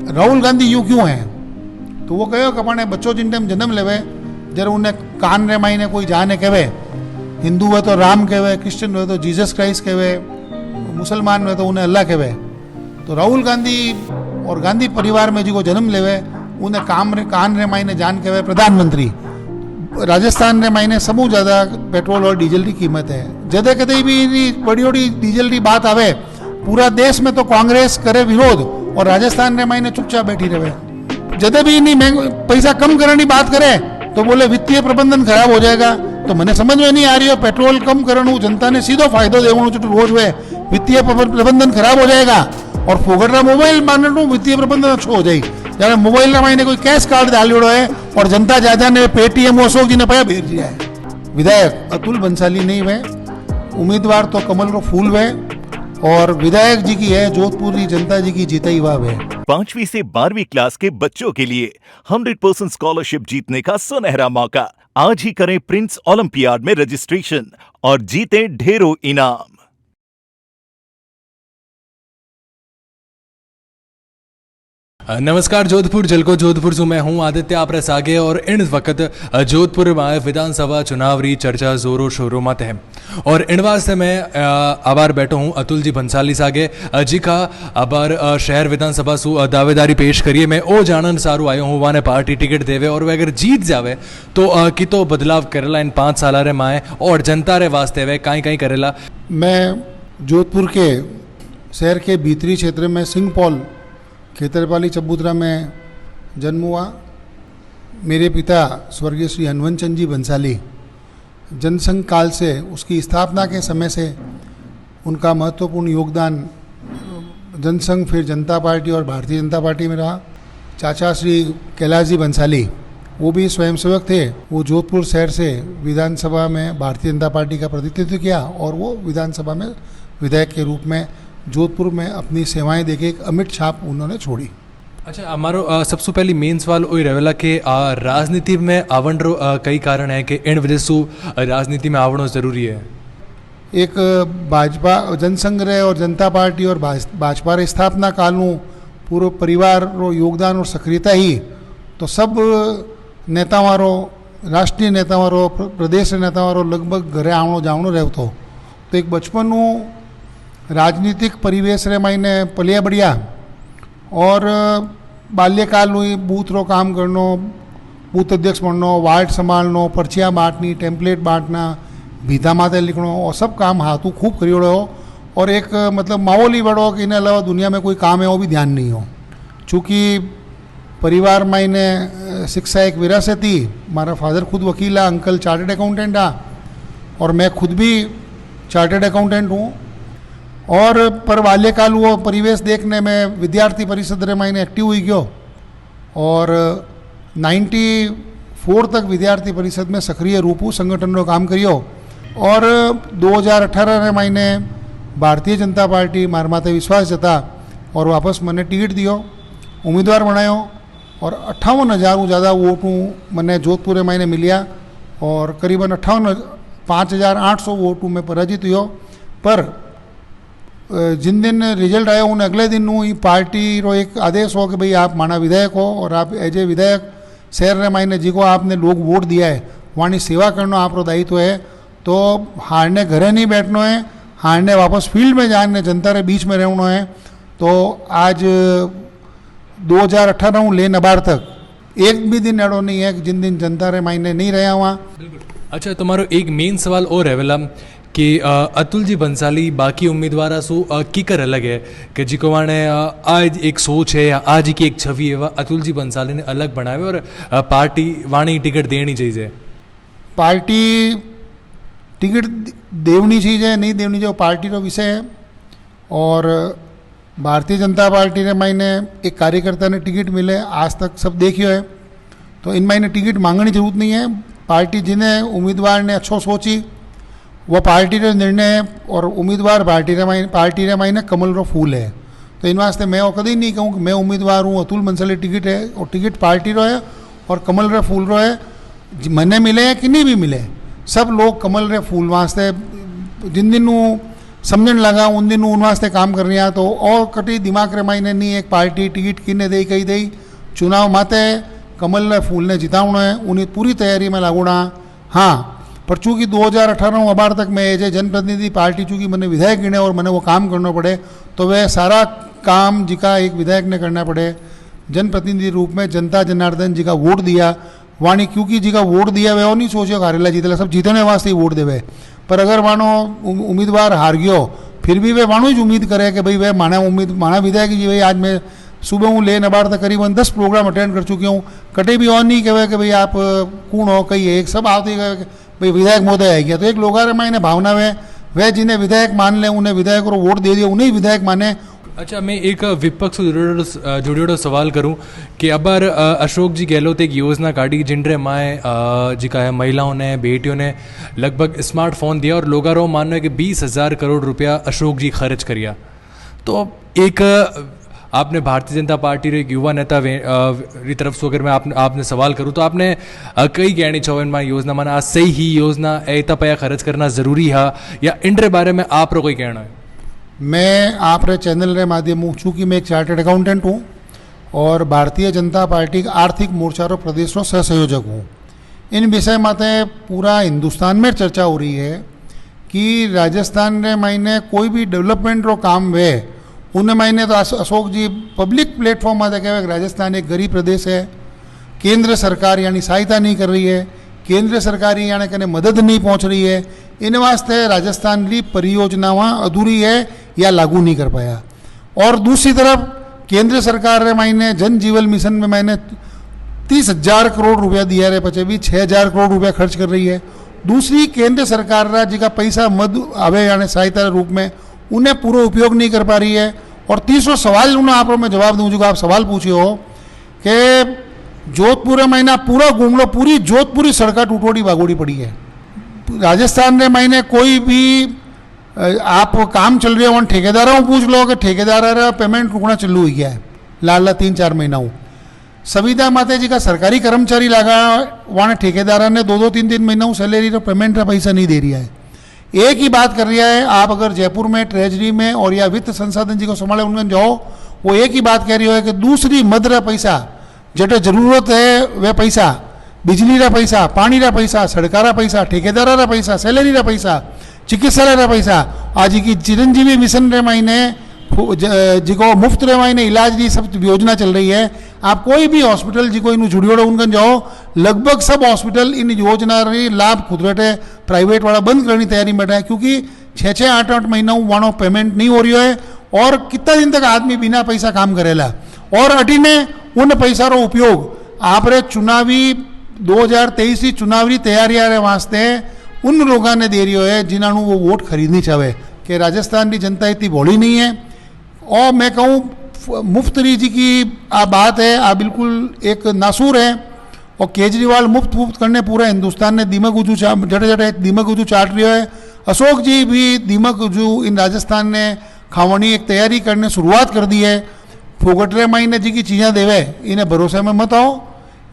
राहुल गांधी यूँ क्यों है, तो वो कहो कि अपने बच्चों जिन टाइम जन्म लेवे जरा उन्हें कान रे माईने कोई जाने कहे, हिंदू है तो राम कहे, क्रिश्चियन है तो जीसस क्राइस्ट कहे, मुसलमान है तो उन्हें अल्लाह कहे। तो राहुल गांधी और गांधी परिवार में जो जन्म लेवे उन्हें कान रे माईने जान कहे प्रधानमंत्री। राजस्थान रे मायने समूह ज़्यादा पेट्रोल और डीजल की कीमत है, जदे कदे भी बड़ी बड़ी डीजल की बात आवे पूरा देश में तो कांग्रेस करे विरोध और राजस्थान रे मायने चुपचाप बैठी रहे। जदे भी इन्हीं पैसा कम करने की बात करे तो बोले वित्तीय प्रबंधन खराब हो जाएगा। तो मैंने समझ में नहीं आ रही हो, पेट्रोल कम करने जनता ने सीधो फायदो देवणो रोज वे वित्तीय प्रबंधन खराब हो जाएगा और फोगटना मोबाइल मानने वित्तीय प्रबंधन अच्छो हो जाए। जरा मोबाइल ना मायने कोई कैश कार्ड डालियोड़ो है और जनता ज्यादा ने पेटीएम अशोक जी ने पाया भेज दिया है। विधायक अतुल बंसाली नहीं वे, उम्मीदवार तो कमल रो फूल वे और विधायक जी की है जोधपुर की जनता जी की जीता हुआ वे। 5वीं से 12वीं क्लास के बच्चों के लिए 100% स्कॉलरशिप जीतने का सुनहरा मौका। आज ही करें प्रिंस ओलंपियाड में रजिस्ट्रेशन और जीतें ढेरों इनाम। नमस्कार जोधपुर जलको जोधपुर से मैं हूं आदित्य आपरे सागे और इन वक्त जोधपुर में विधानसभा चुनाव री चर्चा जोरों शोरों मत है और इन वास्ते मैं आबार बैठो हूं अतुल जी भंसाली सागे जी का आबार शहर विधानसभा सु दावेदारी पेश करिए। मैं ओ जानन सारू आयो हूं वाने पार्टी टिकट देवे और वे अगर जीत जावे तो कितो बदलाव करेला इन 5 साल रे माए और जनता रे वास्ते वे काई काई करेला। मैं जोधपुर के शहर के भीतरी क्षेत्र में सिंह पॉल खेतरपाली चबूतरा में जन्म हुआ। मेरे पिता स्वर्गीय श्री हनुमंत चंद जी बंसाली जनसंघ काल से उसकी स्थापना के समय से उनका महत्वपूर्ण योगदान जनसंघ फिर जनता पार्टी और भारतीय जनता पार्टी में रहा। चाचा श्री कैलाश जी बंसाली वो भी स्वयंसेवक थे, वो जोधपुर शहर से विधानसभा में भारतीय जनता पार्टी का प्रतिनिधित्व किया और वो विधानसभा में विधायक के रूप में जोधपुर में अपनी सेवाएं देके एक अमिट छाप उन्होंने छोड़ी। अच्छा, हमारो सबसे पहली मेन सवाल वही रहेला कि राजनीति में आवण रो कई कारण है कि इन वजह से राजनीति में आवणो जरूरी है। एक भाजपा जनसंघ रे और जनता पार्टी और भाजपा रे स्थापना काल में पूरा परिवार रो योगदान और सक्रियता ही तो सब नेताओं रो राष्ट्रीय नेताओं रो प्रदेश नेताओं रो लगभग घरे आवणो जावणो रहतो। तो एक बचपन राजनीतिक परिवेश रे मायने पलिया बढ़िया और बाल्यकाल हुई बूथ रो काम करनो, बूथ अध्यक्ष बननो, वार्ड संभालनो, पर्चियाँ बांटनी, टेम्पलेट बांटना, भीता माते लिखनो और सब काम हाथों खूब करियोड़ो हो और एक मतलब माहौल ही बड़ो कि इन्हें अलावा दुनिया में कोई काम है वो भी ध्यान नहीं हो। चूँकि परिवार मायने शिक्षा एक विरासत थी, हमारा फादर खुद वकील है, अंकल चार्टर्ड अकाउंटेंट है और मैं खुद भी चार्टर्ड अकाउंटेंट हूँ। और पर बाल्यकाल वो परिवेश देखने में विद्यार्थी परिषद रे मायने एक्टिव हुई गयो और 94 तक विद्यार्थी परिषद में सक्रिय रूप संगठन रो काम करियो और 2018 रे मायने भारतीय जनता पार्टी मार माते विश्वास जता और वापस मैंने टिकट दियो, उम्मीदवार बनायो और 58,000 ज़्यादा वोटों मैंने जोधपुर मायने मिलिया और करीबन 5,800 वोटों में पराजित हुई। पर जिन दिन रिजल्ट आया उन अगले दिन ही पार्टी रो एक आदेश हो कि भाई आप माना विधायक हो और आप एज ए विधायक शहर रे मायने जिको आपने लोग वोट दिया है वाणी सेवा करना आप रो दायित्व है। तो हारने घरे नहीं बैठना है, हारने वापस फील्ड में जाने जनता रे बीच में रहना है। तो आज 2018 ले नबार तक एक भी दिन एड़ो नहीं है कि जिन दिन जनता रे मायने नहीं रहा वहाँ। अच्छा, तुम्हारो एक मेन सवाल और है कि अतुल जी बंसाली बाकी उम्मीदवार सु की कर अलग है कि जिको वाने आज एक सोच है या आज की एक छवि है वह अतुल जी बंसाली ने अलग बनावे और पार्टी वाणी टिकट देनी चाहिए। पार्टी टिकट देवनी चाहिए नहीं देवनी चाहिए पार्टी रो विषय है और भारतीय जनता पार्टी ने मायने एक कार्यकर्ता ने टिकट मिले आज तक सब देखियो है तो इन मायने टिकट मांगने जरूरत नहीं है। पार्टी जिन्हें उम्मीदवार ने अच्छो सोची वो पार्टी रो निर्णय है और उम्मीदवार पार्टी रे मायने कमल रो फूल है। तो इन वास्ते मैं वो कभी नहीं कहूँ कि मैं उम्मीदवार हूँ, अतुल बंसाली टिकट है और टिकट पार्टी रो है और कमल रे फूल रो है। मने मिले कि नहीं भी मिले सब लोग कमल रे फूल वास्ते जिन दिन समझण लगा उन दिन उन वास्ते काम कर रहा तो और कटी दिमाग रे मायने नहीं एक पार्टी टिकट किने दे कही दई चुनाव माते कमल ने फूल ने जितावणो है उन्हें पूरी तैयारी में लागूड़ा। हाँ पर चूँकि 2018 अबार तक मैं एज ए जनप्रतिनिधि पार्टी चूँकि मैंने विधायक गिने और मैंने वो काम करना पड़े तो वह सारा काम जिका एक विधायक ने करना पड़े जनप्रतिनिधि रूप में जनता जनार्दन जी का वोट दिया वाणी क्योंकि जी का वोट दिया वह नहीं सोचो हारेला जीतेला सब जीतने वास्ते ही वोट देवे पर अगर मानो उम्मीदवार हार गयो फिर भी वे मानो ही उम्मीद करे कि भाई वह माना विधायक जी भाई आज मैं सुबह हूँ लेन अबार तक करीबन 10 प्रोग्राम अटेंड कर चुकी हूँ कटे भी और नहीं कहे कि भाई आप कौन हो कही एक सब आते भाई विधायक महोदय है गया तो एक लोग मायने भावना वह जिन्हें विधायक मान ले उन्हें विधायक को वोट दे दिया उन्हें विधायक माने। अच्छा मैं एक विपक्ष से जुड़ियोड़ो सवाल करूं कि अबार अशोक जी गहलोत एक योजना काढ़ी जिनरे माए जी का है महिलाओं ने बेटियों ने लगभग स्मार्टफोन दिया और लोगों रो मानना है कि 20,000 करोड़ रुपया अशोक जी खर्च करिया। तो एक आपने भारतीय जनता पार्टी रे एक युवा नेता री तरफ से अगर मैं आपने सवाल करूं तो आपने कई कहनी चाहो इन योजना माना आज सही ही योजना ऐता पया खर्च करना जरूरी है या इनरे बारे में आप रो कोई कहना है? मैं आप रे चैनल रे माध्यम चूँकि मैं एक चार्टर्ड अकाउंटेंट हूँ और भारतीय जनता पार्टी का आर्थिक मोर्चा रो प्रदेश रो सहसंयोजक हूँ। इन विषय माते पूरा हिंदुस्तान में चर्चा हो रही है कि राजस्थान रे मायने कोई भी डेवलपमेंट रो काम वे उन मायने तो अशोक जी पब्लिक प्लेटफॉर्म माते कहे राजस्थान एक गरीब प्रदेश है केंद्र सरकार यानी सहायता नहीं कर रही है केंद्र सरकार यानी कने मदद नहीं पहुंच रही है इन वास्ते राजस्थान की परियोजनावां अधूरी है या लागू नहीं कर पाया। और दूसरी तरफ केंद्र सरकार ने मायने जन जीवन मिशन में मैंने 30,000 करोड़ रुपया दिया रे पचे भी 6,000 करोड़ रुपया खर्च कर रही है। दूसरी केंद्र सरकार जी का पैसा मद आवे यानी सहायता रूप में उन्हें पूरा उपयोग नहीं कर पा रही है। और तीसरो सवाल उन्हें आप मैं जवाब दूँ जो आप सवाल पूछे हो कि जोधपुर महीना पूरा घूम लो पूरी जोधपुरी सड़का टूटोड़ी भागोड़ी पड़ी है। राजस्थान में महीने कोई भी आप काम चल रही है वहाँ ठेकेदारों को पूछ लो कि ठेकेदार पेमेंट रुकना चालू हो गया है लाल 3-4 महीना हूँ। संविदा माते जी का सरकारी कर्मचारी लगा वहाँ ठेकेदार ने 2-2 3-3 महीना सैलरी तो पेमेंट का पैसा नहीं दे रहा है। एक ही बात कर रहा है आप अगर जयपुर में ट्रेजरी में और या वित्त संसाधन जी को संभाले उनमें जाओ वो एक ही बात कह रही है कि दूसरी मद रा पैसा जटे जरूरत है वह पैसा बिजली रा पैसा पानी रा पैसा सड़का रा पैसा ठेकेदार रा पैसा सैलरी रा पैसा चिकित्सालय रा पैसा आज की चिरंजीवी मिशन रे महीने जिको मुफ्त रे महीने इलाज की सब योजना चल रही है। आप कोई भी हॉस्पिटल जी को इन जुड़ियोड़ो उनकन जाओ लगभग सब हॉस्पिटल इन योजना री लाभ खुद बैठे प्राइवेट वाला बंद करने की तैयारी में बैठा है क्योंकि 6-6 8-8 महीना वाणो पेमेंट नहीं हो रही है और कितना दिन तक आदमी बिना पैसा काम करेला और अटी ने उन पैसा रो उपयोग आप रे चुनावी 2023 की चुनावी तैयारी रे वास्ते उन लोगों ने दे रही है जिन्होंने वो वोट खरीदनी चाहे कि राजस्थान की जनता इतनी भोली नहीं है। और मैं कहूँ मुफ्तरी जी की आ बात है आ बिल्कुल एक नासूर है और केजरीवाल मुफ्त करने पूरा हिंदुस्तान ने दीमक उजू जटे दीमक उजू चाट रही है। अशोक जी भी दीमक उजू इन राजस्थान ने खावनी एक तैयारी करने शुरुआत कर दी है। फोगट रे महीने जी की चीज़ें देवे इन्हें भरोसे में मत आओ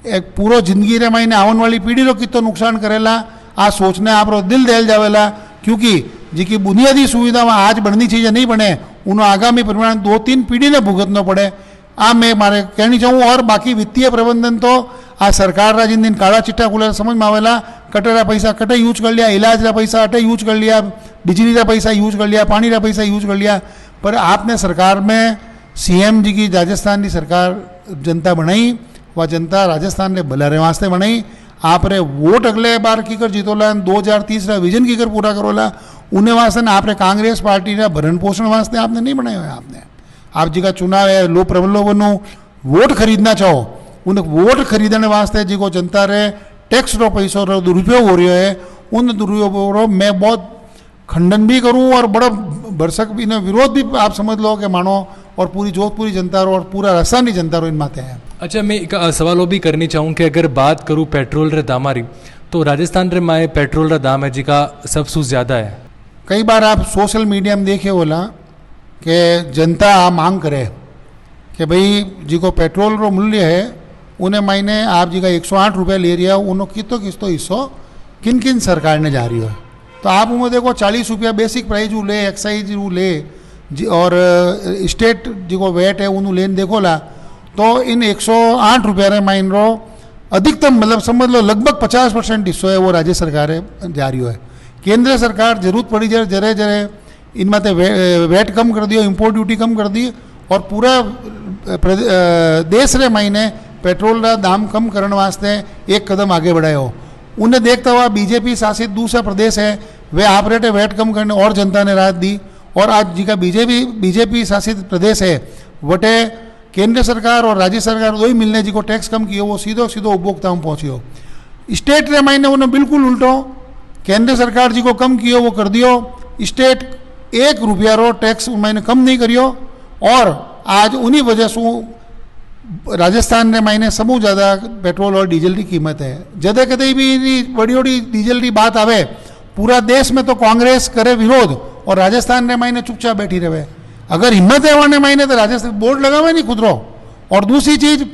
एक पूरा जिंदगी रे महीने आवन वाली पीढ़ी रो कितो नुकसान करेला आ सोचने आप रो दिल दहल जावेला क्योंकि जी की बुनियादी सुविधा आज बननी चीज़ें नहीं बने उन्हें आगामी परिमाण 2-3 पीढ़ी ने भुगतना पड़े। आ मैं मारे कहनी चाहूँ और बाकी वित्तीय प्रबंधन तो आ सरकार रा जिन दिन काला चिट्ठा खुले समझ में आवेला कटेरा पैसा कटे यूज कर लिया इलाज रा पैसा अटे यूज कर लिया बिजली रा पैसा यूज कर लिया पानी रा पैसा यूज कर लिया। पर आपने सरकार में सीएम जी की राजस्थान की सरकार जनता बनाई वह जनता राजस्थान ने भले वास्ते बनाई। आप रे वोट अगले बार की कर जीतोला 2030 रा विजन की कर पूरा करोला उन्हें वास्ते ने आपने कांग्रेस पार्टी रा भरण पोषण वास्ते आपने नहीं बनाया है। आपने आप जी का चुनाव है लो प्रलोभनों वोट खरीदना चाहो उन वोट खरीदने वास्ते जी को जनता रे टैक्स रो पैसों रो दुरुपयोग हो रही है उन दुरुपयोग रो मैं बहुत खंडन भी करूं और बड़ा भरसक भी विरोध भी आप समझ लो कि मानो और पूरी जोधपुरी जनता रो और पूरा राजस्थान की जनता रो इन माते हैं। अच्छा मैं एक सवाल वो भी करनी चाहूँ कि अगर बात करूँ पेट्रोल रे दामारी तो राजस्थान रे माए पेट्रोल रा दाम है जी का सबसे ज़्यादा है। कई बार आप सोशल मीडिया में देखे बोला कि जनता मांग करे कि भाई जी को पेट्रोल रो मूल्य है उन्हें महीने आप जी का 108 रुपया ले रहा है उन्होंने कितो हिस्सो किन किन सरकार ने जा रही हो तो आप उमें देखो 40 रुपया बेसिक प्राइस वो ले, एक्साइज वो ले और स्टेट जो वेट है उन्होंने लेन देखो ला तो इन 108 रुपया रे माइन रो अधिकतम मतलब समझ लो लगभग 50% हिस्सो है वो राज्य सरकार जा रही है। केंद्र सरकार जरूरत पड़ी जरे जरे जरे इनमें वेट कम कर दियो, इम्पोर्ट ड्यूटी कम कर दी और पूरा देश रे महीने पेट्रोल का दाम कम करने वास्ते एक कदम आगे बढ़ायो। उन्हें देखता हुआ बीजेपी शासित दूसरा प्रदेश है वे आप रेटे वेट कम करने और जनता ने राहत दी और आज जी का बीजेपी शासित प्रदेश है वटे केंद्र सरकार और राज्य सरकार दो ही मिलने जी को टैक्स कम किया वो सीधो सीधो उपभोक्ताओं पहुँचियो। स्टेट रे महीने उन्हें बिल्कुल उल्टो केंद्र सरकार जी को कम कियो वो कर दियो, स्टेट 1 रुपया रो टैक्स मैंने कम नहीं करियो और आज उन्हीं वजह से राजस्थान ने महीने समूह ज़्यादा पेट्रोल और डीजल की कीमत है। जदे कदे भी बड़ी बड़ी डीजल की बात आवे पूरा देश में तो कांग्रेस करे विरोध और राजस्थान ने महीने चुपचाप बैठी रहे। अगर हिम्मत है वाने महीने तो राजस्थान बोर्ड लगावे नहीं खुद रो। और दूसरी चीज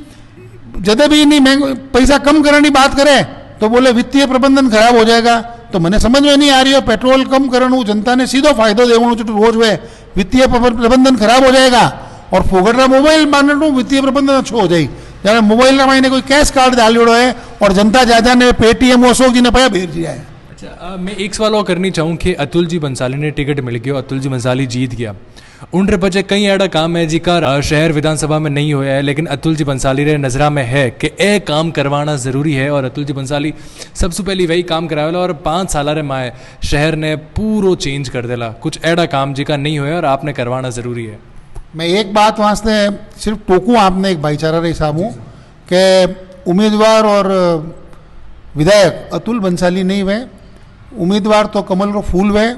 जदे भी नहीं पैसा कम करने की बात करे तो बोले वित्तीय प्रबंधन खराब हो जाएगा। तो मैंने समझ में नहीं आ रही हो पेट्रोल कम करने जनता ने सीधो फायदो देवणो जो रोज वे वित्तीय प्रबंधन खराब हो जाएगा और फोगटना मोबाइल मानने वित्तीय प्रबंधन अच्छो हो जाए। जरा मोबाइल महीने कोई कैश कार्ड डालियोड़ो है और जनता ज्यादा ने पेटीएम अशोक जी ने पाया भेज दिया है। अच्छा, मैं एक सवाल और करनी चाहूँ कि अतुल जी बंसाली ने टिकट मिल गया, अतुल जी बंसाली जीत गया। उनके बचे कई ऐसा काम है जिका शहर विधानसभा में नहीं होया है लेकिन अतुल जी बंसाली रे नजरा में है कि ए काम करवाना ज़रूरी है और अतुल जी बंसाली सबसे पहले वही काम करावेला और 5 साल रे माए शहर ने पूरो चेंज कर देला। कुछ ऐसा काम जिका नहीं होया और आपने करवाना ज़रूरी है। मैं एक बात वास्ते सिर्फ टोकूँ आपने एक भाईचारा रे हिसाब हूँ कि उम्मीदवार और विधायक अतुल बंसाली नहीं हुए, उम्मीदवार तो कमल रो फूल हुए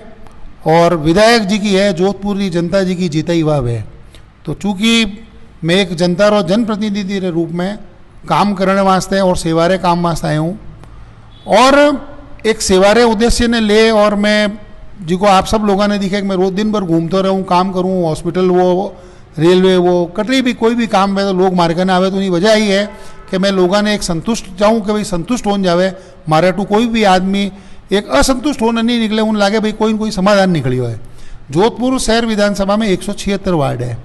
और विधायक जी की है जोधपुर की जनता जी की जीता ही वाह है। तो चूँकि मैं एक जनता रो जनप्रतिनिधि के रूप में काम करने वास्ते और सेवारे काम वास्ते आया हूँ और एक सेवारे उद्देश्य ने ले और मैं जी को आप सब लोगों ने दिखे कि मैं रोज दिन भर घूमता रहूँ, काम करूँ, हॉस्पिटल वो रेलवे वो कटरी भी कोई भी काम में तो लोग मारे करने आवे। तो उन्हीं वजह ही है कि मैं लोगों ने एक संतुष्ट चाहूँ कि भाई संतुष्ट हो जावे मारे टू कोई भी आदमी एक असंतुष्ट होने नहीं निकले उन लागे भाई कोई न कोई समाधान निकलियो है। जोधपुर शहर विधानसभा में 176 वार्ड है,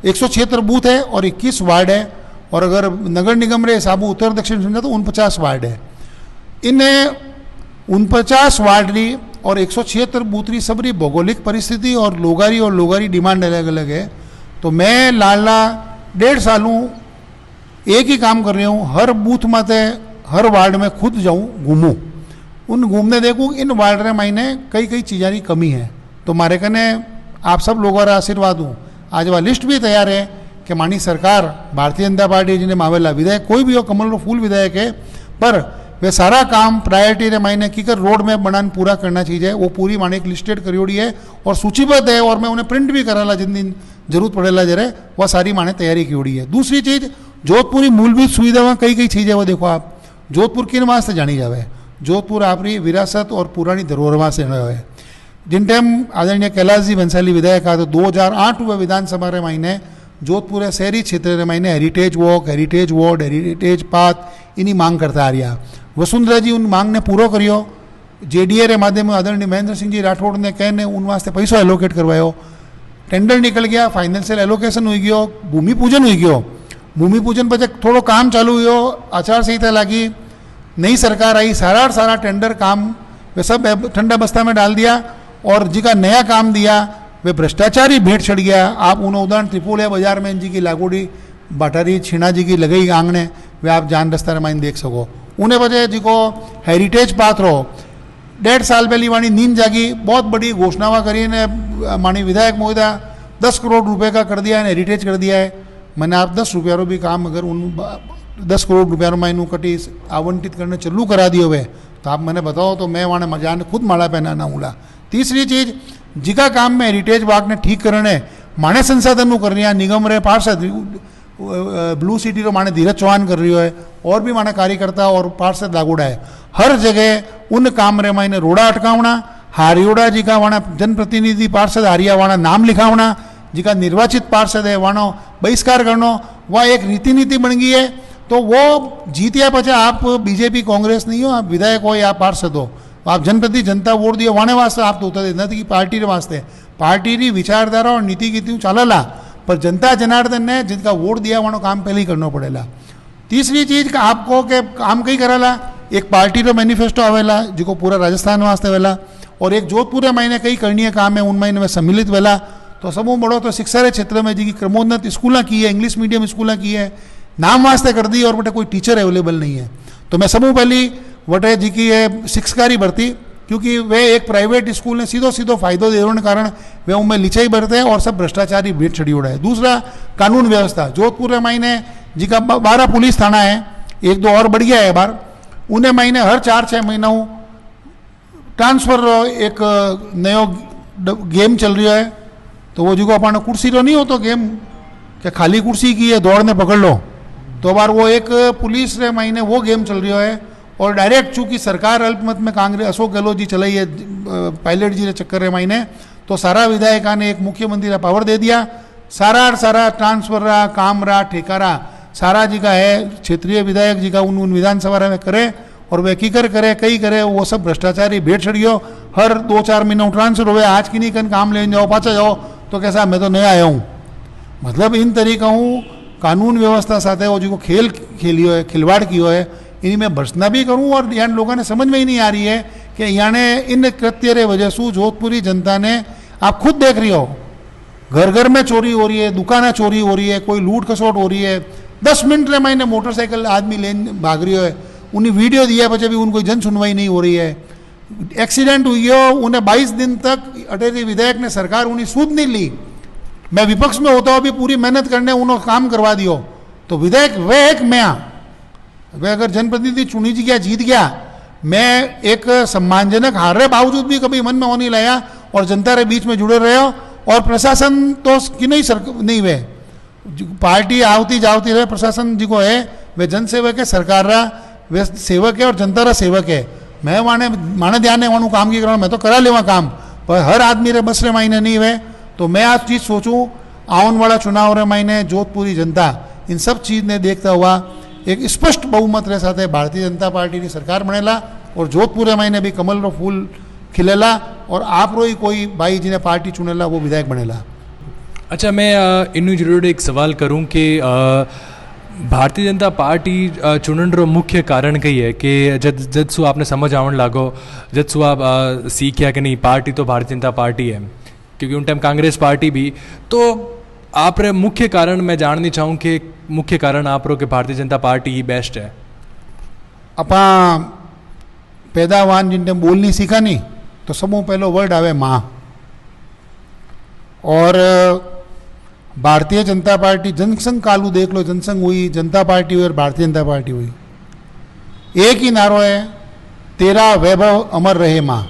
176 बूथ है और 21 वार्ड है और अगर नगर निगम रे हिसाब उत्तर दक्षिण समझा तो 49 वार्ड है। इन 49 वार्ड री और 176 बूथ री सबरी भौगोलिक परिस्थिति और लोगारी डिमांड अलग अलग है। तो मैं लाला 1.5 सालों एक ही काम कर रही हूँ, हर बूथ में हर वार्ड में खुद जाऊँ घूमूँ, उन घूमने देखूँ इन वार्ड रे महीने कई कई चीज़ों की कमी है। तो मारे कने आप सब लोगों का आशीर्वाद हूँ। आज वह लिस्ट भी तैयार है कि मानी सरकार भारतीय जनता पार्टी जिन्हें मावेला विधायक कोई भी हो कमल रो फूल विधायक है पर वे सारा काम प्रायोरिटी रे महीने की कर रोड मैप बनाने पूरा करना चाहिए वो पूरी माने एक लिस्टेड करियोड़ी है और सूचीबद्ध है और मैं उन्हें प्रिंट भी कराला जिन दिन जरूरत पड़ेला जरे वह सारी माने तैयारी की है। दूसरी चीज़ जोधपुरी मूलभूत सुविधाएं कई कई चीज़ें वो देखो आप जोधपुर किन वास्ते जानी जावे, जोधपुर आपकी विरासत और पुरानी धरोहर वास्ते है। जिन टाइम आदरणीय कैलाश जी बंसाली विधायक आ तो 2008 हुए विधानसभा रे महीने जोधपुर शहरी क्षेत्र रे महीने heritage walk, heritage ward, heritage path इन्हीं मांग करता आ रहा। वसुंधरा जी उन मांग ने पूरो करियो। जेडीए रे माध्यम में आदरणीय महेंद्र सिंह जी राठौड़ ने कहने उन वास्ते पैसों एलोकेट करवायो, टेंडर निकल गया, फाइनेंशियल एलोकेशन हुई गयो, भूमि पूजन हुई गयो। भूमि पूजन पर थोड़ो काम चालू हुयो, आचार संहिता लगी, नई सरकार आई, सारा टेंडर काम वे सब ठंडा बस्ता में डाल दिया और जी का नया काम दिया वे भ्रष्टाचारी भेंट चढ़ गया। आप उन्हें उदाहरण त्रिपोलिया बाजार में जी की लागोड़ी बाटारी छीना जी की लगई आंगने वे आप जान रस्ता रमाइन देख सको। उन्हें वजह जी को हेरिटेज पाथ रो 1.5 साल पहली वाणी नींद जागी बहुत बड़ी घोषणावा करी ने मानी विधायक महोदय 10 करोड़ रुपए का कर दिया है, हेरिटेज कर दिया है। मैंने आप 10 रुपया रो भी काम अगर उन 10 करोड़ रुपया रो मैं कटी आवंटित करने चालू करा दियो हुए तो आप मैंने बताओ तो मैं वहाँ मजा ने खुद माला पहनाना हूँ। तीसरी चीज जिका काम में हेरिटेज बाग ने ठीक करने माने संसाधन कर रही है, निगम रे पार्षद ब्लू सिटी रो माने धीरज चौहान कर रही है और भी माने कार्यकर्ता और पार्षद लागूड़ा है। हर जगह उन काम रे माने रोड़ा अटकावना, हारियोड़ा जी का वाणा जनप्रतिनिधि पार्षद हारिया वाणा नाम लिखावना, जिका निर्वाचित पार्षद है वाणो बहिष्कार करनो, वह एक रीति नीति बन गई है। तो वो जीतिया पचा आप बीजेपी कांग्रेस नहीं हो, आप विधायक हो या पार्षद हो, आप जनप्रति जनता वोट दिए वाणे वास्ते आप तो होता देना कि पार्टी रे वास्ते पार्टी री विचारधारा और नीति गीति चालेला पर जनता जनार्दन ने जिनका वोट दिया वाणो काम पहले ही करना पड़ेला। तीसरी चीज का आपको के काम कई कराला एक पार्टी रो मैनिफेस्टो आवेला जो पूरा राजस्थान वास्ते वेला और एक जोधपुर महीने कई करणीय काम है उन महीने में सम्मिलित वेला। तो समूह बड़ो तो शिक्षा रे क्षेत्र में जी क्रमोन्नत स्कूल की है इंग्लिश मीडियम स्कूल की है नाम वास्ते कर दी और बटे कोई टीचर अवेलेबल नहीं है। तो मैं समूह पहली वटे जी की है शिक्षकारी भर्ती क्योंकि वे एक प्राइवेट स्कूल ने सीधो सीधो फायदो देने के कारण वे उनमें लिचाई भरते हैं और सब भ्रष्टाचारी भीड़ चढ़ी उड़ा है। दूसरा कानून व्यवस्था जोधपुर महीने जी का 12 पुलिस थाना है एक दो और बढ़ गया है बार उन्हें महीने हर 4-6 महीनों ट्रांसफर एक नयो गेम चल रहा है। तो वो जो अपन कुर्सी तो नहीं हो तो गेम क्या खाली कुर्सी की है दौड़ने पकड़ लो तो बार वो एक पुलिस रे महीने वो गेम चल रहा है और डायरेक्ट चूंकि सरकार अल्पमत में कांग्रेस अशोक गहलोत जी चलाई है पायलट जी रे चक्कर रे महीने तो सारा विधायका ने एक मुख्यमंत्री का पावर दे दिया सारा ट्रांसफर रहा काम रहा ठेका रहा सारा जी का है क्षेत्रीय विधायक जी का उन विधानसभा में करे और वे कीकर करे कई करे वो सब भ्रष्टाचारी भेड़ चढ़ गयो हर 2-4 महीनों ट्रांसफर हुए आज की नहीं कन काम लेने जाओ पाचा जाओ तो कैसा मैं तो नया आया हूँ। मतलब इन तरीका हूँ कानून व्यवस्था साथ वो जो खेल खेलियो है खिलवाड़ कियो है इन्हीं में भर्सना भी करूँ और यहाँ लोगों ने समझ में ही नहीं आ रही है कि याने इन कृत्य रे वजह से जोधपुरी जनता ने आप खुद देख रही हो घर घर में चोरी हो रही है दुकानें चोरी हो रही है कोई लूट खसोट हो रही है 10 मिनट रे महीने मोटरसाइकिल आदमी लेन भाग रही है उन्हें वीडियो दिया बचे भी उनको जन सुनवाई नहीं हो रही है। एक्सीडेंट हुई हो उन्हें 22 दिन तक अटेरी विधायक ने सरकार उन्हें सूद नहीं ली मैं विपक्ष में होता हूँ भी पूरी मेहनत करने उन्होंने काम करवा दियो तो विधायक वे एक मैं वे अगर जनप्रतिनिधि चुनी जी गया जीत गया मैं एक सम्मानजनक हार रहे बावजूद भी कभी मन में हो नहीं लाया और जनता के बीच में जुड़े रहे हो और प्रशासन तो कि नहीं वे पार्टी आवती जावती रहे प्रशासन जी को है वे जन सेवक है सरकार रहा वे सेवक है और जनता रा सेवक है मैं माने ध्यान वाणु काम की करा मैं तो करा लेवा काम पर हर आदमी रे बस रे महीने नहीं वे। तो मैं आज चीज़ सोचूं आने वाला चुनाव रे महीने जोधपुरी जनता इन सब चीज़ ने देखता हुआ एक स्पष्ट बहुमत रे साथ भारतीय जनता पार्टी की सरकार बनेला और जोधपुर रे महीने भी कमल रो फूल खिलेला और आप रो ही कोई भाई जिन्हें पार्टी चुनेला वो विधायक बनेला। अच्छा मैं इन्हू जरूर एक सवाल करूं कि भारतीय जनता पार्टी चुनण रो मुख्य कारण कई है कि जब सु आपने समझ आवन लागो जब सु आप सीखिया कि नहीं पार्टी तो भारतीय जनता पार्टी है क्योंकि उन टाइम कांग्रेस पार्टी भी तो आप रे मुख्य कारण मैं जाननी चाहूँ कि मुख्य कारण आप रो कि भारतीय जनता पार्टी ही बेस्ट है। अपा पैदावान जिन बोलनी सीखा नहीं तो समूह पहलो वर्ड आवे माँ और भारतीय जनता पार्टी जनसंघ कालू देख लो जनसंघ हुई जनता पार्टी हुई और भारतीय जनता पार्टी हुई एक ही नारो है तेरा वैभव अमर रहे माँ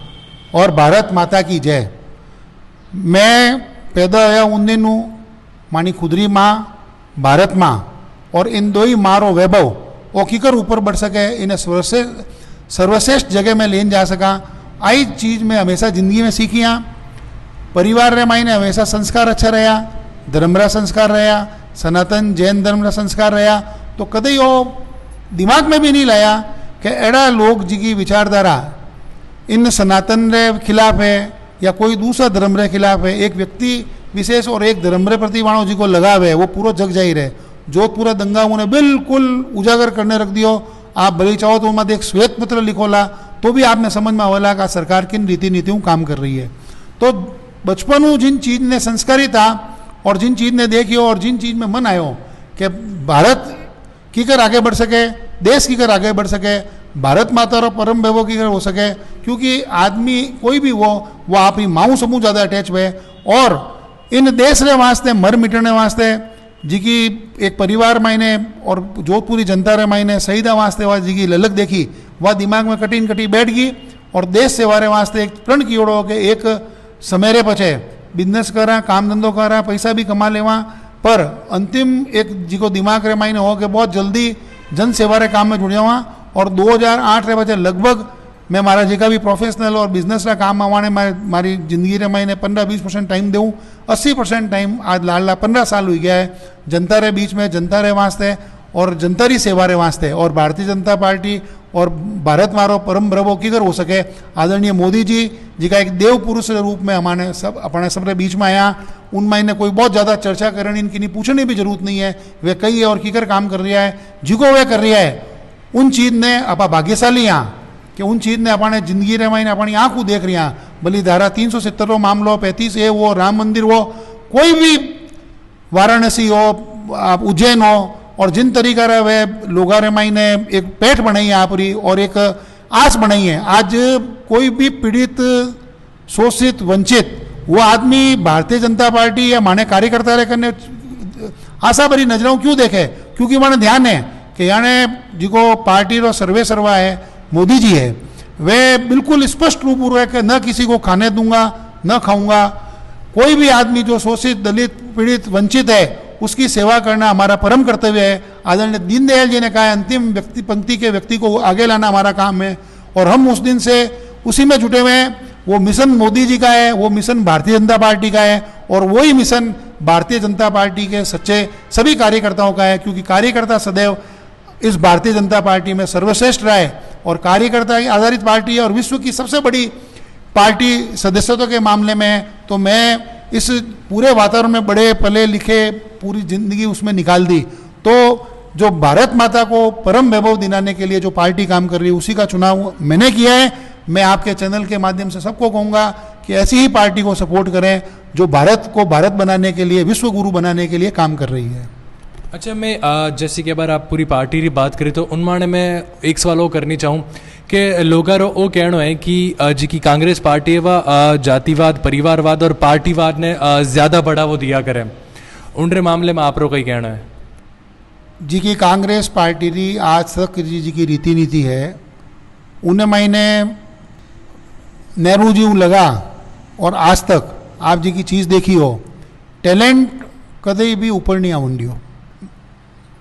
और भारत माता की जय। मैं पैदा होया उन दिन मानी खुदरी माँ भारत माँ और इन दो ही माँ रो वैभव वो कीकर ऊपर बढ़ सके इन्हें सर्वश्रेष्ठ जगह में लेन जा सका आई चीज़ में हमेशा जिंदगी में सीखी हाँ परिवार रे मायने हमेशा संस्कार अच्छा रहा धर्म रा संस्कार रहा सनातन जैन धर्म रा संस्कार रहा तो कदई वो दिमाग में भी नहीं लाया कि एड़ा लोग जी की विचारधारा इन सनातन रे खिलाफ है या कोई दूसरा धर्म रे खिलाफ है एक व्यक्ति विशेष और एक धर्म रे प्रति वाणों जी को लगाव है वो पूरा जग जाहिर है जोधपुरा दंगा उन्हें बिल्कुल उजागर करने रख दियो। आप भले चाहो तो उनमें एक श्वेत पत्र लिखोला तो भी आपने समझ में आवेला कि सरकार किन रीति नीतियों काम कर रही है। तो बचपन जिन चीज़ ने संस्कारी था और जिन चीज़ ने देखियो और जिन चीज़ में मन आयो कि भारत की कर आगे बढ़ सके देश की कर आगे बढ़ सके भारत माता और परम वैभव की कर हो सके क्योंकि आदमी कोई भी वो आपकी माऊ समूह ज़्यादा अटैच हुए और इन देश रे वास्ते मर मिटने वास्ते जी की एक परिवार मायने और जोधपुरी जनता रे मायने शहीदा वास्ते वह जी की ललक देखी वह दिमाग में कटी बैठ गई और देश सेवा वास्ते एक प्रण कियोड़ो कि एक समय रे पछे बिजनेस करा काम धंधो करा पैसा भी कमा लेवा पर अंतिम एक जी को दिमाग रे मायने हो कि बहुत जल्दी जन सेवा रे काम में जुड़ जावा और 2008 रे बचे लगभग मैं मारा जी का भी प्रोफेशनल और बिजनेस का काम आवाने मारी जिंदगी रे महीने 15-20% टाइम दूँ 80% टाइम आज लाडला 15 साल हो गया है जनता रे बीच में जनता रे वास्ते और जनता री सेवा रे वास्ते और भारतीय जनता पार्टी और भारत मारो परम प्रभो किधर हो सके। आदरणीय मोदी जी का एक देव पुरुष के रूप में हमारे सब अपने सबरे बीच में आया, उनमें इन्हें कोई बहुत ज़्यादा चर्चा करनी इनकी नहीं पूछने भी जरूरत नहीं है। वे कई है और किकर काम कर रहा है, जिको वे कर रहा है उन चीज़ ने अपा भाग्यशाली यहाँ कि उन चीज़ ने अपने जिंदगी रे मायने अपनी आंखों देख रही हैं। भली धारा 370 मामलो 35A वो राम मंदिर हो, कोई भी वाराणसी हो, आप उज्जैन हो, और जिन तरीका रे वे लोगा रे मायने एक पेट बनाई है आपरी और एक आस बनाई है। आज कोई भी पीड़ित शोषित वंचित वो आदमी भारतीय जनता पार्टी या माने कार्यकर्ता रे करने आशा भरी नजरों क्यों देखे, क्योंकि मैंने ध्यान है कि याने जिको पार्टी रो सर्वे सर्वा है मोदी जी है, वे बिल्कुल स्पष्ट रूप है कि न किसी को खाने दूंगा न खाऊंगा। कोई भी आदमी जो शोषित दलित पीड़ित वंचित है उसकी सेवा करना हमारा परम कर्तव्य है। आदरणीय दीनदयाल जी ने कहा है अंतिम व्यक्ति पंक्ति के व्यक्ति को आगे लाना हमारा काम है, और हम उस दिन से उसी में जुटे हुए हैं। वो मिशन मोदी जी का है, वो मिशन भारतीय जनता पार्टी का है, और वही मिशन भारतीय जनता पार्टी के सच्चे सभी कार्यकर्ताओं का है, क्योंकि कार्यकर्ता सदैव इस भारतीय जनता पार्टी में सर्वश्रेष्ठ रहा है और कार्यकर्ता आधारित पार्टी है और विश्व की सबसे बड़ी पार्टी सदस्यता के मामले में। तो मैं इस पूरे वातावरण में बड़े पले लिखे पूरी जिंदगी उसमें निकाल दी। तो जो भारत माता को परम वैभव दिलाने के लिए जो पार्टी काम कर रही है उसी का चुनाव मैंने किया है। मैं आपके चैनल के माध्यम से सबको कहूँगा कि ऐसी ही पार्टी को सपोर्ट करें जो भारत को भारत बनाने के लिए, विश्व गुरु बनाने के लिए काम कर रही है। अच्छा, मैं जैसे कि अगर आप पूरी पार्टी की बात करें तो उनमाने में एक सवाल वो करनी चाहूँ कि लोगारो वो कहना है कि जी की कांग्रेस पार्टी है वह जातिवाद, परिवारवाद और पार्टीवाद ने ज़्यादा बढ़ावा दिया करें, उनके मामले में आप लोग कहीं कहना है? जी की कांग्रेस पार्टी की आज तक जी की रीति नीति है, उन्हें मैंने नेहरू जी लगा और आज तक आप जी की चीज़ देखी हो, टैलेंट कदे भी ऊपर नहीं आउंडियो।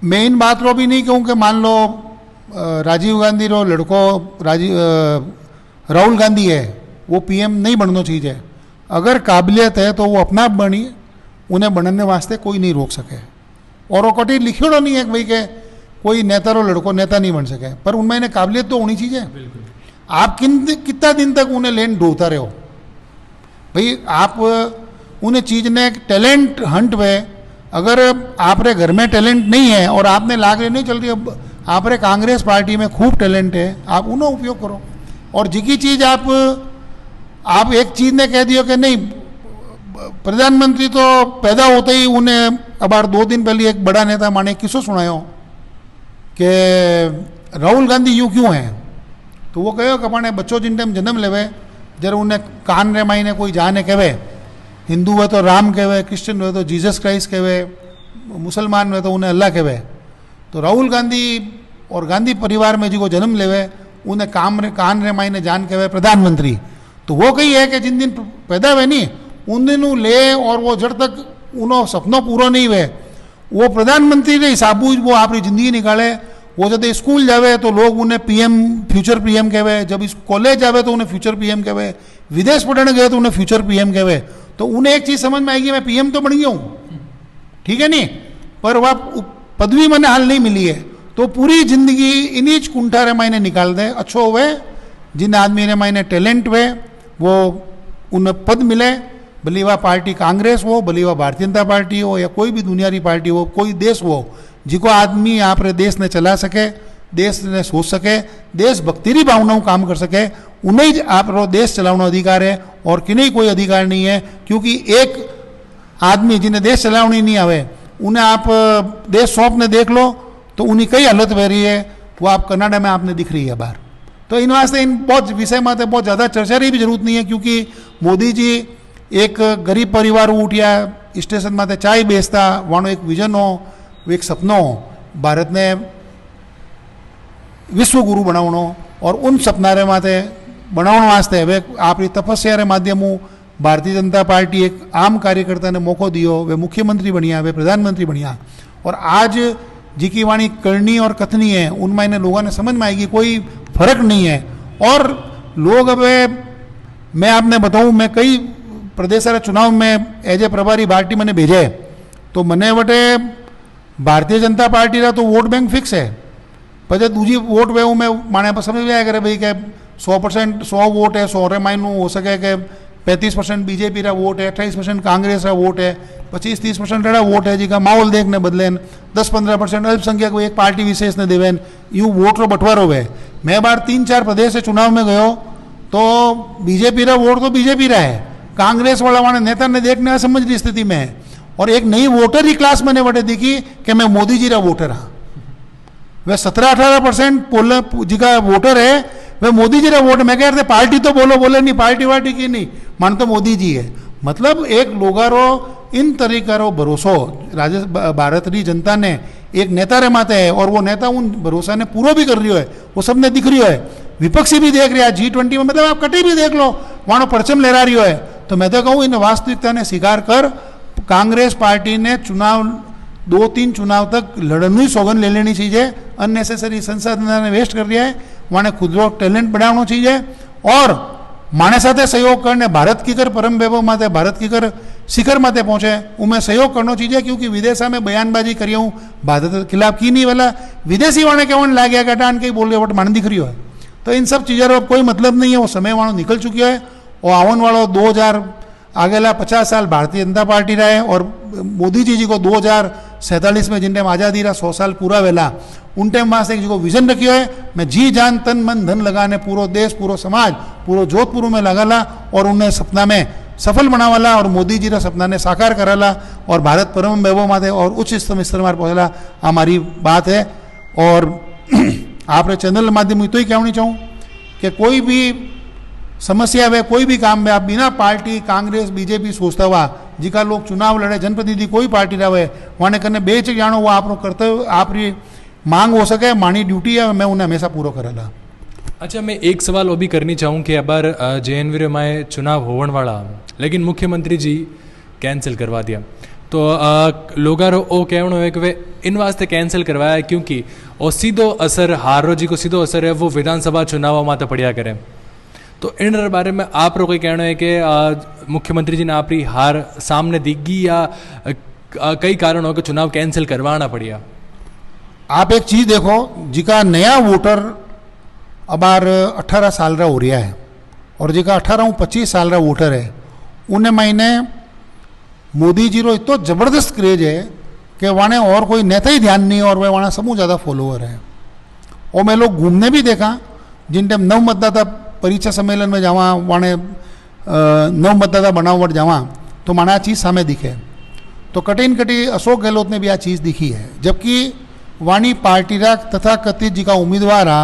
मैं इन बात रो भी नहीं कहूँ कि मान लो राजीव गांधी रो लड़को राहुल गांधी है वो पीएम नहीं बनना चाहिए। अगर काबिलियत है तो वो अपना आप बनी, उन्हें बनने वास्ते कोई नहीं रोक सके। और वो कटी लिखियोड़ो नहीं है कि भाई के कोई नेता रो लड़को नेता नहीं बन सके, पर उनमें इन्हें काबिलियत तो होनी चाहिए। आप कितना दिन तक उन्हें लेन ढूंढता रहे हो भाई, आप उन्हें चीज़ ने टैलेंट हंट में, अगर आपरे घर में टैलेंट नहीं है और आपने लाग नहीं चल रही, अब आपरे कांग्रेस पार्टी में खूब टैलेंट है, आप उन्हें उपयोग करो। और जिकी चीज़ आप एक चीज़ ने कह दियो कि नहीं प्रधानमंत्री तो पैदा होते ही उन्हें, अब 2 दिन पहले एक बड़ा नेता माने किसो सुनायो कि राहुल गांधी यूँ क्यों हैं, तो वो कहो कि अपने बच्चों जिन टाइम जन्म लेवे जरा उन्हें कान रे मायने कोई जाने कहे, हिंदू हुए तो राम कहे, क्रिश्चियन हुए तो जीसस क्राइस्ट कहे, मुसलमान हुए तो उन्हें अल्लाह कहे। तो राहुल गांधी और गांधी परिवार में जिको जन्म लेवे उन्हें कान रे मायने जान कहे प्रधानमंत्री। तो वो कही है कि जिन दिन पैदा हुए नहीं उन दिन ले, और वो जब तक उन्हों सपनों पूरा नहीं हुए वो प्रधानमंत्री के हिसाब वो अपनी ज़िंदगी निकाले। वो जब स्कूल जावे तो लोग उन्हें पीएम फ्यूचर पीएम कहे, जब इस कॉलेज जावे तो उन्हें फ्यूचर पीएम कहे, विदेश पढ़ने गए तो उन्हें फ्यूचर पीएम कहे। तो उन्हें एक चीज़ समझ में आएगी मैं पीएम तो बन गया हूँ, ठीक है नहीं, पर वह पदवी मैंने हाल नहीं मिली है। तो पूरी जिंदगी इन्हीं कुंठारे मायने निकाल दे, अच्छो हुए जिन आदमी ने मायने टैलेंट हुए वो उन्हें पद मिले, भली वह पार्टी कांग्रेस हो, भली वह भारतीय जनता पार्टी हो या कोई भी दुनियारी पार्टी हो, कोई देश हो, जिको आदमी आप रे देश ने चला सके, देश ने सोच सके, देशभक्ति की भावनाओं काम कर सके, उन्हें आप रो देश चलाने अधिकार है और किन्हीं कोई अधिकार नहीं है। क्योंकि एक आदमी जिन्हें देश चलानी नहीं आवे उन्हें आप देश सौंपने देख लो तो उन्हीं कई हालत बह रही है, वो आप कनाडा में आपने दिख रही है बाहर। तो इन वास्ते इन बहुत विषय में बहुत ज़्यादा चर्चा की भी जरूरत नहीं है, क्योंकि मोदी जी एक गरीब परिवार उठिया स्टेशन में चाय बेचता, वाणो एक विजन हो, एक सपनो हो भारत ने विश्व गुरु बनावनो, और उन सपनारे माथे बनाने वास्ते वे आपकी तपस्या रे माध्यमों भारतीय जनता पार्टी एक आम कार्यकर्ता ने मौको दियो, वे मुख्यमंत्री बनिया, वे प्रधानमंत्री बनिया। और आज जी की वाणी करनी और कथनी है उनमें इन्हें लोगों ने समझ में आएगी, कोई फर्क नहीं है। और लोग अब मैं आपने बताऊं, मैं कई प्रदेश चुनाव में एज ए प्रभारी पार्टी मैंने भेजे, तो मैंने बटे भारतीय जनता पार्टी का तो वोट बैंक फिक्स है, પછી दूजी वोट वे मैं माने समझ में आया करे भाई के 100% 100 वोट है 100 मायनू हो सके के 35% बीजेपी रा वोट है 28% कांग्रेस रा वोट है 25-30% रा वोट है जी का माहौल देखने बदले 10-15% अल्पसंख्यक एक पार्टी विशेष ने देवे यूँ वोट रो बंटवारो हुए। मैं बार 3-4 प्रदेश से चुनाव में गयो तो बीजेपी रा वोट तो बीजेपी रा है, कांग्रेस वाला वाले नेता ने देखने असमझ की स्थिति में है। और एक नई वोटर ही क्लास मैंने बटे दिखी कि मैं मोदी जी रा वोटर हाँ। वह 17-18% जी का वोटर है वह मोदी जी रा वोट। मैं कह रहे पार्टी तो बोले नहीं, पार्टी वार्टी की नहीं, मान तो मोदी जी है। मतलब एक लोगारो इन तरीका रो भरोसो भारत री जनता ने एक नेता रे माते है और वो नेता उन भरोसा ने पूरा भी कर रही है, वो सबने दिख रही है। विपक्षी भी देख रहा है G20 में, मतलब आप कटी भी देख लो वहाँ परचम लहरा रही है। तो मैं तो कहूँ इन वास्तविकता ने स्वीकार कर कांग्रेस पार्टी ने चुनाव 2-3 चुनाव तक लड़नी सौगंध ले लेनी चाहिए। अननेसेसरी संसाधन वेस्ट कर रहा है, वहाँ खुद रो टैलेंट बढ़ाना चाहिए और माने साथे सहयोग करने भारत की कर परम वैभव माते भारत की कर शिखर माते पहुंचे उमें सहयोग करना चाहिए। क्योंकि विदेशा में बयानबाजी करी हूँ भारत के खिलाफ की नहीं वाला विदेशी वाणे के वन लागे गटान के बोल रहे मन दिख रही है। तो इन सब चीज़ों का कोई मतलब नहीं है, वो समय वालों निकल चुकी है। और आवन वालों 2000 आगेला 50 साल भारतीय जनता पार्टी रहे और मोदी जी को 2047 में जिन टाइम आज़ादी रहा 100 साल पूरा वेला उन टाइम वहाँ से जो विजन रखियो है मैं जी जान तन मन धन लगाने पूरो देश पूरो समाज पूरो जोधपुर में लगाला और उन्हें सपना में सफल बनावाला और मोदी जी रा सपना ने साकार कराला और भारत परम वैभव माते और उच्च स्तर मार पहुँचेला हमारी बात है। और आपने चैनल माध्यम तो ही कहनी चाहूँ कि कोई भी समस्या है कोई भी काम में आप बिना पार्टी कांग्रेस बीजेपी सोचता हुआ जिका लोग चुनाव लड़े जनप्रतिनिधि कोई पार्टी रहे वहाँ करने बेच जानो वो आप कर्तव्य आपकी मांग हो सके मानी ड्यूटी है मैं उन्हें हमेशा पूरा करेला। अच्छा, मैं एक सवाल वो भी करनी चाहूँ कि अबार JNV में चुनाव होवन वाला लेकिन मुख्यमंत्री जी कैंसिल करवा दिया तो लोग वो कहना है कि वे इन वास्ते कैंसिल करवाया है क्योंकि और सीधो असर हारो जी को सीधो असर है वो विधानसभा चुनाव माता पड़िया करें। तो इन बारे में आप कोई कहना है कि मुख्यमंत्री जी ने आपकी हार सामने दिखी या कई कारण हो कि चुनाव कैंसिल करवाना पड़िया। आप एक चीज़ देखो जिका नया वोटर अबार 18 साल का हो रहा है और जिका 18-25 साल का वोटर है उन्हें महीने मोदी जी रो इतना ज़बरदस्त क्रेज है कि वाने और कोई नेता ही ध्यान नहीं और वह वहाँ समूह ज़्यादा फॉलोअर है। और मैं लोग घूमने भी देखा जिन टाइम नव मतदाता परीक्षा सम्मेलन में जावा वाने नव मतदाता बनावट जावा तो माना चीज़ सामने दिखे। तो कटी कटी अशोक गहलोत ने भी आ चीज़ दिखी है जबकि वाणी पार्टी रा तथा कथित जी का उम्मीदवार आ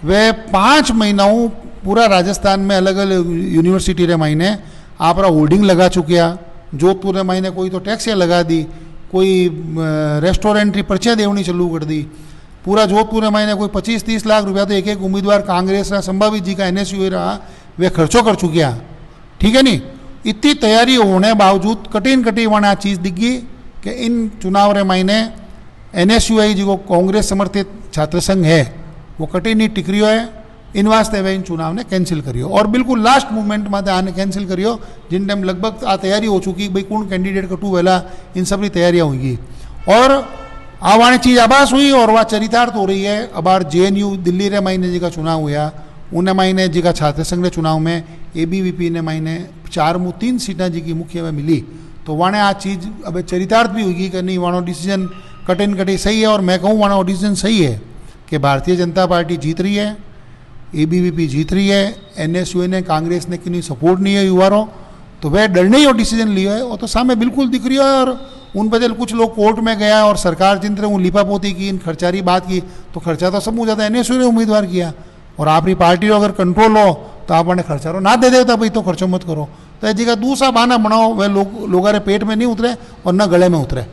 वे 5 महीनाओं पूरा राजस्थान में अलग अलग यूनिवर्सिटी रे महीने आप होल्डिंग लगा चुकिया। जोधपुर रे महीने कोई तो टैक्सियाँ लगा दी, कोई रेस्टोरेंट की पर्चियाँ देवनी चालू कर दी। पूरा जोधपुर में महीने कोई 25-30 लाख रुपया तो एक एक उम्मीदवार कांग्रेस का संभावित जी का NSU रहा वे खर्चो कर चुकिया। ठीक है नहीं, इतनी तैयारी होने बावजूद कटी वहाँ चीज़ दिख गई कि इन चुनाव रे महीने NSU जी को कांग्रेस समर्थित छात्र संघ है वो कटी नहीं टिक रही है। इन वास्ते वे इन चुनाव ने कैंसिल करियो और बिल्कुल लास्ट मूवमेंट में आने कैंसिल करियो जिन टाइम लगभग आ तैयारी हो चुकी भाई कौन कैंडिडेट कटू वेला इन सब की तैयारियाँ होगी और आवाने चीज़ आभास हुई और वह चरितार्थ हो रही है। अबार JNU दिल्ली रे महीने जी का चुनाव हुआ उन्हें महीने जी का छात्र संघ रे चुनाव में ABVP ने महीने 4-3 सीटें जी की मुख्य में मिली तो वहाँ आ चीज़ अब चरितार्थ भी होगी कि नहीं वहाँ डिसीजन कटिन कटी सही है। और मैं कहूँ वहाँ डिसीजन सही है कि भारतीय जनता पार्टी जीत रही है, ABVP जीत रही है, NSU ने कांग्रेस ने कि नहीं सपोर्ट नहीं है युवारों तो वह डरने ही और डिसीजन लिया है। और तो सामने बिल्कुल दिख रही है और उन बदल कुछ लोग कोर्ट में गया और सरकार जिन वो लिपापोती की इन खर्चारी बात की तो खर्चा तो सब ज़्यादा NSU ने उम्मीदवार किया और आपकी पार्टी अगर कंट्रोल हो तो आप उन्हें खर्चा ना दे देता भाई तो खर्चो मत करो। तो ये जगह दूसरा बहाना बनाओ वह लोग पेट में नहीं उतरे और न गले में उतरे।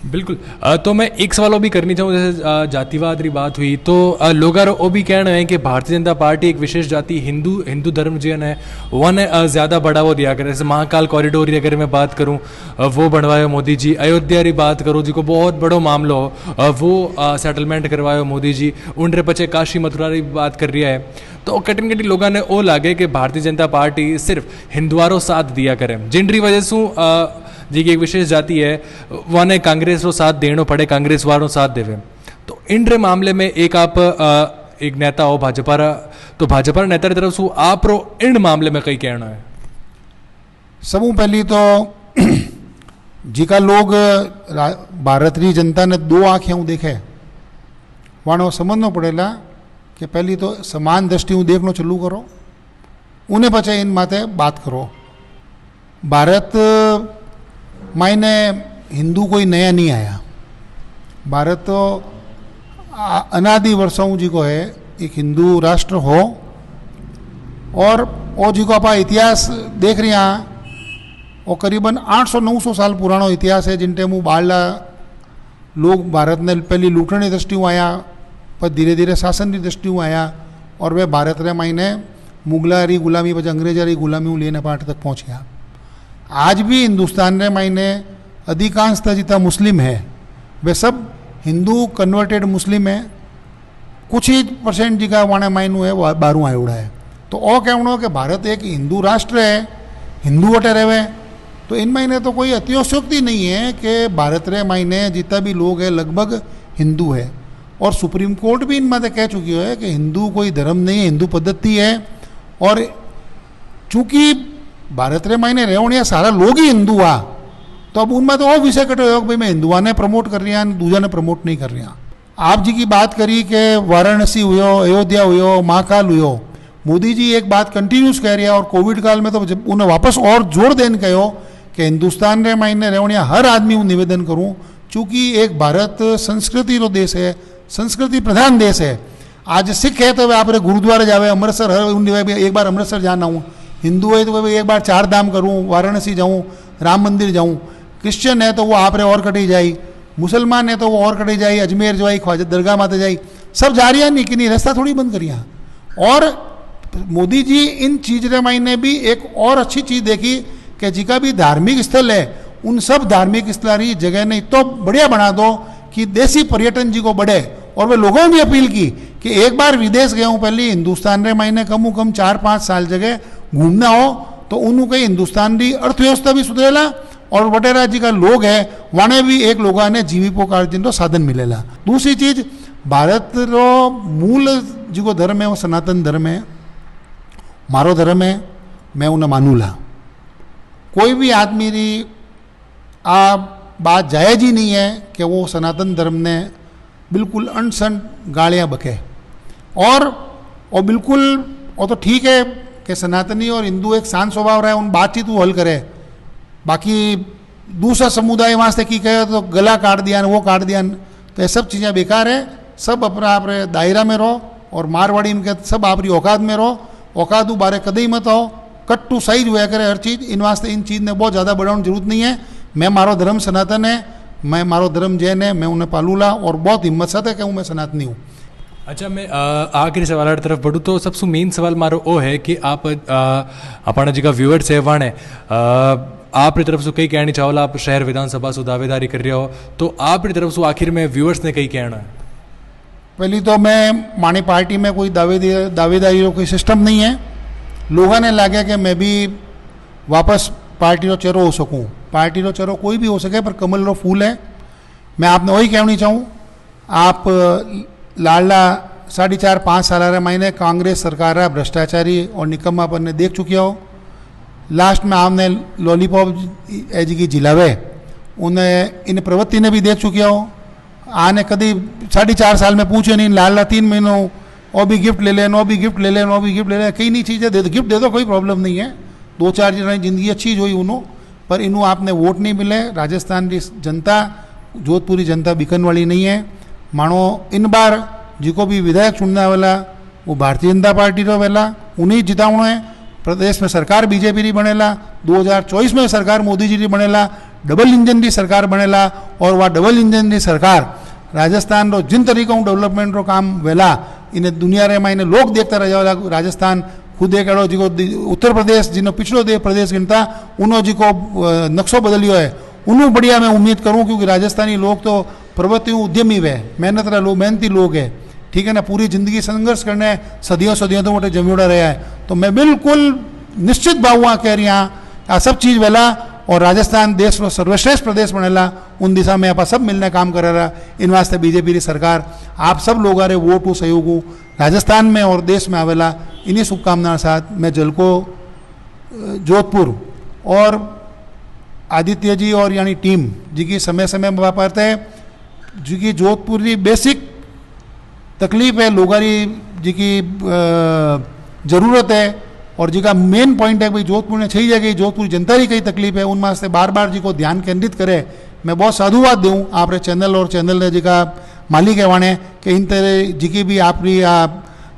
बिल्कुल। तो मैं एक सवाल वो भी करनी चाहूँ जैसे जातिवाद की बात हुई तो लोग वो भी कहना है कि भारतीय जनता पार्टी एक विशेष जाति हिंदू धर्म जो है वन ज़्यादा बढ़ावा दिया करे। जैसे महाकाल कॉरिडोर की अगर मैं बात करूँ वो बनवायो मोदी जी, अयोध्या की बात करूँ जिसको बहुत बड़ो मामलो हो वो सेटलमेंट करवायो मोदी जी, उनरे पचे काशी मथुरा की बात कर रही है। तो कटिन कटी लोगों ने वो लागे कि भारतीय जनता पार्टी सिर्फ हिंदुआरों साथ दिया करे जिनकी वजह से जी की एक विशेष जाति है वने कांग्रेस रो साथ देनो पड़े, कांग्रेस वालों साथ देवे। तो इन रे मामले में एक आप एक नेता हो भाजपा रा, तो भाजपा रा नेता री तरफ से आप रो इन मामले में कई कहना है? सबू पहली तो जीका लोग भारत री जनता ने दो आँखें देखे वाणो समझना पड़ेला कि पहली तो समान दृष्टि देखना चालू करो, उन्हें पचे इन माते बात करो। भारत मायने हिंदू कोई नया नहीं आया। भारत तो अनादि वर्षों जी को है एक हिंदू राष्ट्र हो, और वो जी को आप इतिहास देख रहे हैं वो करीबन 800-900 साल पुरानो इतिहास है। जिन टाइम बारला लोग भारत ने पहली लूटने दृष्टि आया, पर धीरे धीरे शासन की दृष्टि आया, और वे भारत रे मायने मुगलारी गुलामी પછી अंग्रेजारी गुलामी लेने पार्ट तक पहुँच गया। आज भी हिंदुस्तान रे मायने अधिकांशतः जितना मुस्लिम है वे सब हिंदू कन्वर्टेड मुस्लिम है। कुछ ही परसेंट जी का वाणे मायनू है वो बारू आयोड़ा है। तो ओ कहना कि भारत एक हिंदू राष्ट्र है, हिंदू वटे रहे, तो इन महीने तो कोई अतिशयोक्ति नहीं है कि भारत रे महीने जितना भी लोग हैं लगभग हिंदू है। और सुप्रीम कोर्ट भी इन माते कह चुकी है कि हिंदू कोई धर्म नहीं है, हिंदू पद्धति है। और चूंकि भारत रे महीने रेवणिया सारा लोग ही हिंदू आ, तो अब उनमें तो और विषय कटे हो भाई मैं हिंदुआ ने प्रमोट कर रहा दूजा ने प्रमोट नहीं कर रहा। आप जी की बात करी कि वाराणसी हुयो, अयोध्या हुयो, महाकाल हुयो, मोदी जी एक बात कंटिन्यूस कह रही है। और कोविड काल में तो जब उन्हें वापस और जोर देने कहो कि हिंदुस्तान रे मायने रेवणिया हर आदमी हूँ निवेदन करूँ, चूँकि एक भारत संस्कृति रो देश है, संस्कृति प्रधान देश है। आज सिख है तो वे आप गुरुद्वारे जावे, अमृतसर हर एक बार अमृतसर जाना हूँ, हिंदू है तो वे एक बार 4 धाम करूँ, वाराणसी जाऊँ, राम मंदिर जाऊँ, क्रिश्चियन है तो वो आप रे और कटी जाई, मुसलमान है तो वो और कटी जाई, अजमेर जाई, ख्वाजा दरगाह माते जाई, सब जा रही है नहीं कि नहीं, रास्ता थोड़ी बंद करिया। और मोदी जी इन चीज रे मायने भी एक और अच्छी चीज देखी कि जिका भी धार्मिक स्थल है उन सब धार्मिक स्थल की जगह नहीं तो बढ़िया बना दो कि देसी पर्यटन जी को बढ़े। और वे लोगों ने भी अपील की कि एक बार विदेश गए हूँ पहले हिंदुस्तान रे मायने कम कम 4-5 साल जगह घूमना हो तो उन्होंने कहीं हिंदुस्तान की अर्थव्यवस्था भी सुधरेला और वटेरा जी का लोग है वाने भी एक लोगों ने जीविकोपार्जन रो साधन मिलेला। दूसरी चीज भारत रो मूल जी को धर्म है वो सनातन धर्म है, मारो धर्म है, मैं उन्हें मानूला। कोई भी आदमी री आ बात जायज ही नहीं है कि वो सनातन धर्म ने बिल्कुल अनसन गालियाँ बके। और बिल्कुल वो तो ठीक है कि सनातनी और हिंदू एक शांत स्वभाव रहे, उन बातचीत वो हल करे। बाकी दूसरा समुदाय वास्ते की कहे तो गला काट दिया वो काट दिया, तो ये सब चीज़ें बेकार है। सब अपना अपने दायरा में रहो और मारवाड़ी में कहते सब आपरी औकात में रहो, औकात बारे कदई मत आओ, कट टू साइज हुआ करे हर चीज़। इन वास्ते इन चीज़ ने बहुत ज़्यादा बढ़ाने की जरूरत नहीं है। मैं मारो धर्म सनातन है, मैं मारो धर्म जैन है, मैं उन्हें पालूला और बहुत हिम्मत साथ है कि मैं सनातनी हूँ। अच्छा, मैं आखिरी सवाल की तरफ बढ़ूँ तो सबसे मेन सवाल मारो वो है कि आप अपना जी का व्यूअर्स है वाणे आपकी तरफ से कई कहनी चाहो, आप शहर विधानसभा से दावेदारी कर रहे हो तो आपकी तरफ से आखिर में व्यूअर्स ने कई कहना है? पहली तो मैं मानी पार्टी में कोई दावेदारी कोई सिस्टम नहीं है। लोगों ने लगे कि मैं भी वापस पार्टी रो चेहरो हो सकूं। पार्टी रो चेहरो कोई भी हो सके पर कमल रो फूल है। मैं आपने वही कहनी चाहूँ, आप लाडला 4.5-5 साल रे महीने कांग्रेस सरकार भ्रष्टाचारी और निकम्मापन ने देख चुकी हो। लास्ट में आपने लॉलीपॉप एज की जिलावे उन्हें इन प्रवृत्ति ने भी देख चुकी हो। आने कभी 4.5 साल में पूछे नहीं, लाडला 3 महीनों और भी गिफ्ट ले लें, और भी गिफ्ट ले लें, और भी गिफ्ट ले लें, कई नहीं चीज़ें दे दो, गिफ्ट दे दो, कोई प्रॉब्लम नहीं है। 2-4 जन जिंदगी अच्छी जो हुई उन्हों, पर इन्हों आपने वोट नहीं मिले। राजस्थान की जनता, जोधपुरी जनता बिकन वाली नहीं है। मानो इन बार जिको भी विधायक चुनने वाला वो भारतीय जनता पार्टी रो वेला, उन्हें जितावनो है। प्रदेश में सरकार बीजेपी री बनेला, 2024 में सरकार मोदी जी री बनेला, डबल इंजन की सरकार बनेला। और वह डबल इंजन की सरकार राजस्थान रो जिन तरीकों डेवलपमेंट रो काम वेला इन्हें दुनिया रे मायने लोग देखता रह जाओ। राजस्थान खुद एक अड़ो जी को उत्तर प्रदेश जिनो पिछड़ो दे प्रदेश गिनता उन्हों जी को नक्शो बदलियो है, उन्होंने बढ़िया मैं उम्मीद करूँ, क्योंकि राजस्थानी लोग तो प्रवृत्ति उद्यमी वे, मेहनत रा लोग, मेहनती लोग है, ठीक है ना। पूरी जिंदगी संघर्ष करने सदियों सदियों तो मोटे जमीड़ा रहा है। तो मैं बिल्कुल निश्चित भाव कह रही हाँ आ सब चीज़ वेला और राजस्थान देश रो सर्वश्रेष्ठ प्रदेश बनेला उन दिशा में आप सब मिलने काम करे रहा। इन वास्ते बीजेपी की सरकार आप सब लोग रे वोट सहयोग राजस्थान में और देश में आवेला। इन्हीं शुभकामना के साथ मैं जलको जोधपुर और आदित्य जी और यानी टीम जी की समय समय में वापरते हैं, जी की जोधपुर की बेसिक तकलीफ है, लोगों जी की ज़रूरत है और जी का मेन पॉइंट है भाई जोधपुर ने छही जगह जोधपुर जनता की कई तकलीफ है, उन वास्ते बार बार जी को ध्यान केंद्रित करे। मैं बहुत साधुवाद दूँ आप चैनल और चैनल ने जी का मालिक है वाणे कि इन तरह जी की भी आपकी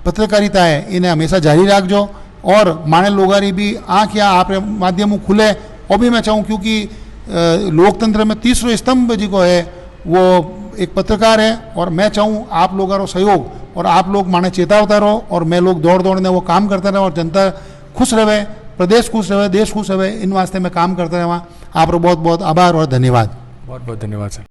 पत्रकारिता है इन्हें हमेशा जारी रखो और माने लोगों की भी आँख या आप माध्यम खुले। और भी मैं चाहूँ क्योंकि लोकतंत्र में तीसरा स्तंभ जी को है वो एक पत्रकार है और मैं चाहूँ आप लोगों का सहयोग और आप लोग माने चेतावता रहो और मैं लोग दौड़ दौड़ने वो काम करते रहे और जनता खुश रहे, प्रदेश खुश रहे, देश खुश रहे, इन वास्ते मैं काम करता रहा। आप बहुत बहुत आभार और धन्यवाद। बहुत बहुत धन्यवाद सर।